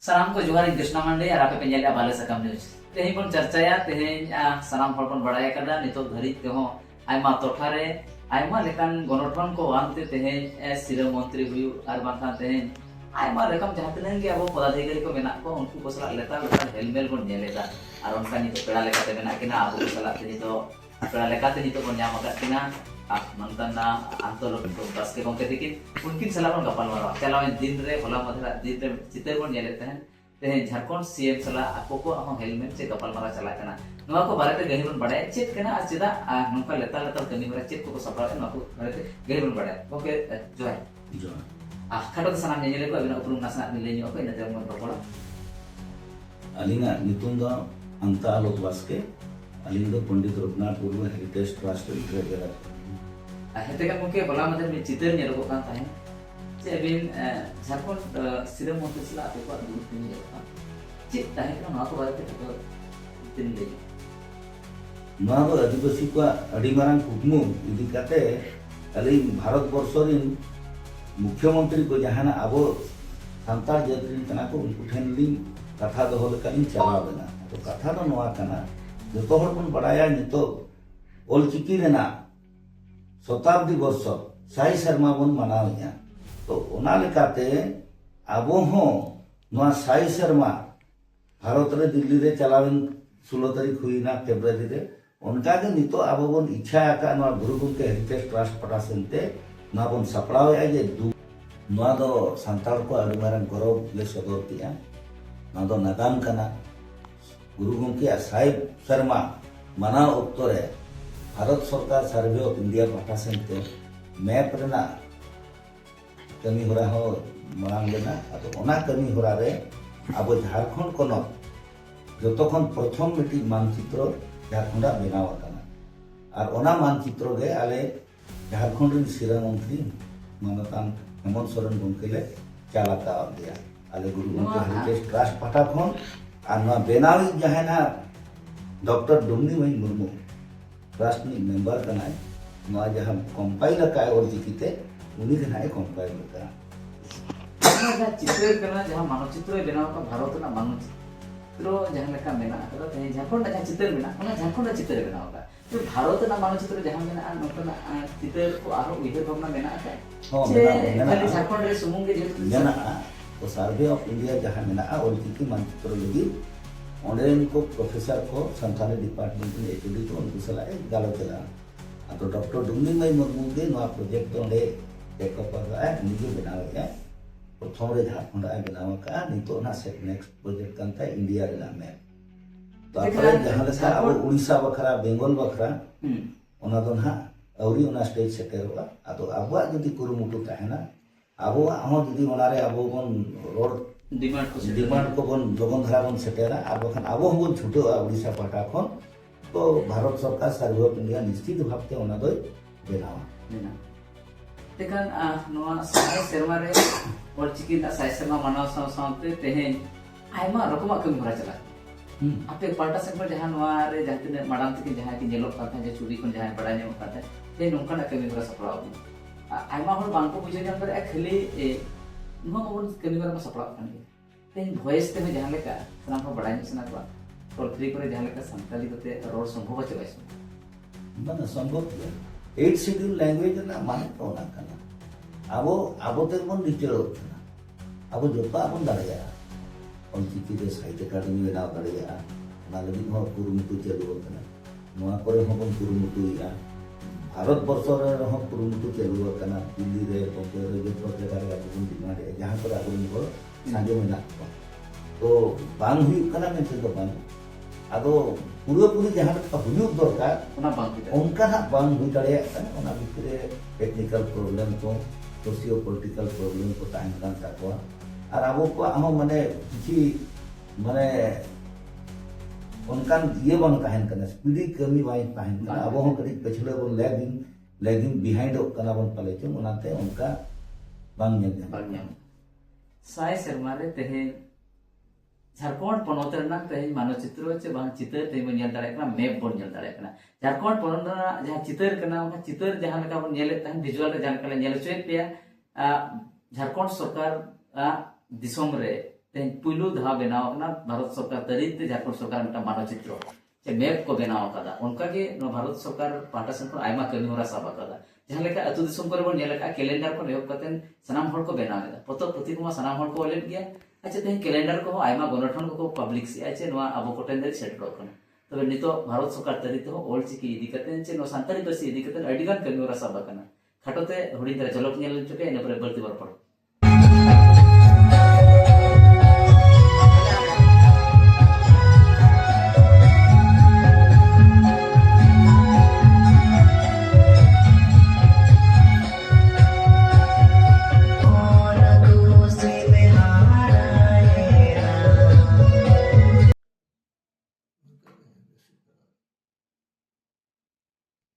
साराम को जोहार कृष्णा मांडे और आपे पेंजल बाले सकम न्यूज तेहें बन चर्चाया तेहें साराम हर बन बड़ाय कदा नितो धरी तेहो आयमा टोठारे आयमा लेकान गणठन को आनते तेहें सिरा मंत्री हुई और बाखा तेहें आयमा रकम जहां तनन के अब पदाधिकारी को मेना को उनको को सला लेता हेलमेल बन नेलेदा और उनका नितो पेड़ा लेकाते मेना किना अब को सला ते नितो पेड़ा लेकाते नितो बन ᱧᱟᱢ ᱟᱠᱟᱫ किना मंतना आंदोलन को बस के गोंके दिकिन उनकिन सलाह बन गपाल मारा चलावें दिन रे होला मधरा दिन रे चितर बन नेले तहन तेहें झारखंड सीएम सलाह आपको को हम हेलमेट से गपाल मारा चला कना नवा को बारे ते गहिर बन बड़ाय चेत कना आज चिदा नोका लेता लेता कमी मारा चेत को सपरा नवा को बारे ते गहिर बन बड़ाय ओके जोय खाटो सनाम नेले को अबिना उपरुम नासना मिले ᱧᱚᱜ को इनते मन रोपड़ा अलिंगा नितुन दो अंता आलोक वास्के अलिंग दो पंडित रघुनाथ मुर्मू हेरिटेज ट्रस्ट रे हेते का मुके बला मदर में चितर नेलो को कान ताहे जे अबिन झारखंड सिरा मंत्री सला आपे को दूर तिन नेलो चित ताहे को नवा को बारे ते को तिन ले नवा को आदिवासी को अडी मारंग कुकमु इदी काते अलिंग भारत वर्ष रिन मुख्यमंत्री को जहाना अबो सांतार जातिन कना को उनको ठेन लिंग कथा दोहो लेकानी चला बना तो कथा दो नवा कना जतो हर बन बड़ाया नितो ओलचिकी रेना शताब्दी वर्ष साई शर्मा बन मनावया तो ओना लेकाते आबो हो नवा साई शर्मा भारत रे दिल्ली रे चलावेन 16 तारीख हुईना फेब्रुआरी रे उनका के नितो आबो बन इच्छा आका नवा गुरु के हेरिटेज ट्रस्ट पटासेनते नवा बन सपड़ावया जे नवा दो सांताल को अडी मारन गौरव ले सदर किया नवा दो नागाम कना गुरु गंके साई शर्मा मना उक्तरे भारत सरकार सर्वे ऑफ इंडिया पाठासेनते मैप रेना कमी होरा हो मांग लेना तो ओना कमी होरा रे अब झारखंड कोन जतखन प्रथम मिटी मानचित्र झारखंड बनाव आकाना और ओना मानचित्र गे आले झारखंड रे सिरा मंत्री मानतान हेमंत सोरेन गंकेले चालाता दिया आले गुरु गंके हेरिटेज ट्रस्ट पाठा खन और ना बेनावी जहाना डॉक्टर डुमनी मई मुर्मू ट्रस्ट नि मेंबर कना नवा जहां कंपाइलर का और दिखते उन्हीं के नाय कंपाइलर का चित्र कना जहां मानचित्र बनाव का भारत ना मानचित्र जहां लेका मेना तो ते झारखंड जहां चित्र मेना ओना झारखंड चित्र बनाव का तो भारत ना मानचित्र जहां मेना नोकना चित्र को आरो उइहे भावना मेना का जे खाली झारखंड रे सुमुंग के जेतु मेना तो सर्वे ऑफ इंडिया जहां मेना और की मानचित्र लगी ऑनलाइन को प्रोफेसर को संस्थान डिपार्टमेंट में एचओडी को उनको सलाह गालो चला तो डॉक्टर डुमनी मई मुर्मू के नवा प्रोजेक्ट ओंडे टेकअप आ निजे बनावे प्रथम रे झारखंड आ बनावा का नितो ना से नेक्स्ट प्रोजेक्ट कंता इंडिया रे नाम में तो आपरे जहां लेसा अब उड़ीसा बखरा बेंगल बखरा ओना दो ना औरी ओना स्टेज सेटेरवा तो आबवा जदी कुरुमुटु ताहेना आबो हम जदी ओना रे आबो बन रोड डिमांड को बन जगन धारा बन सेटेरा अब खान अब हम छुटो उड़ीसा पाटा खन तो भारत सरकार सर्वे ऑफ इंडिया निश्चित भावते ओना दो बेनावा तेकन नवा साय शर्मा रे और चिकिन साय शर्मा मानव सावते तेहें आयमा रकमा कमी भरा चला आपे पाटा से पर जहां नवा रे जहां माडाम तक जहां की नेलो काता जे चुरी कोन जहां बड़ा नेम काता ते नोंका ना कमी भरा सपड़ा आयमा हर बांको बुझे जान पर खाली नवा मोन कमी भरा सपड़ा कान तेन वॉइस ते में जहां लेका सनाम को बड़ा सना को टोल फ्री करे जहां लेका संताली कोते रोड संभव छ वैस मन संभव 8 शेड्यूल लैंग्वेज ना मान तो ना कना आबो आबो ते बन डिटेल होना आबो जोता अपन दाड़िया और चिकी दे साहित्य अकादमी में ना दाड़िया ना लगी हो कुरुमुटु चलु होना नवा करे हम कुरुमुटु या भारत वर्ष रे हो कुरुमुटु चलु होना दिल्ली रे बम्बे रे जो प्रकार का डिमांड है जहां पर आबो को साजे में ना तो बांग हुई कना में से तो बांग आदो पूरी जहां तक हुई दरकार ओना बांग उनका ना बांग हुई दाड़े ओना भितरे टेक्निकल प्रॉब्लम को सोशियो पॉलिटिकल प्रॉब्लम को ताइन कान ताको और आबो को हम माने किछि माने उनका ये बन ताइन कना स्पीडी कमी बाई ताइन कना आबो हम कड़ी पिछले बन लैगिंग बिहाइंड कना बन पले छ ओनाते उनका बांग ने साय शर्मा रे तेहे झारखंड पनोत रना तेहे मानचित्र चे बांग चित्र ते मन नेल दाड़े कना मैप बन नेल दाड़े कना झारखंड पनोत रना जहां चित्र कना ओना चित्र जहां लेका बन नेले तहन विजुअल रे जहां लेका नेल चोय पे झारखंड सरकार दिसम रे तेन पुलु धा बनाव ना भारत सरकार तरीते झारखंड सरकार मिटा मानचित्र चे मैप को बनाव कदा उनका के भारत सरकार पाटा से आयमा कमी होरा साबा कदा जहां लेका अतु दिसम करे बन नेलका कैलेंडर को एहब कतेन सनाम हर को बनाव एदा पतो पुथि को सनाम हर को ओलेन गया अच्छा तेन कैलेंडर को आयमा गनठन को पब्लिक से अच्छा नवा अबो कोटेन दे सेटरो कना तबे नितो भारत सरकार तरीते हो ओल चिकी इदी कतेन चे नो सांताली बसी इदी कतेन अडिगान कमी होरा साबा कना खाटोते हुडी दरा जलक नेल चुके इन पर बर्ती बर पड़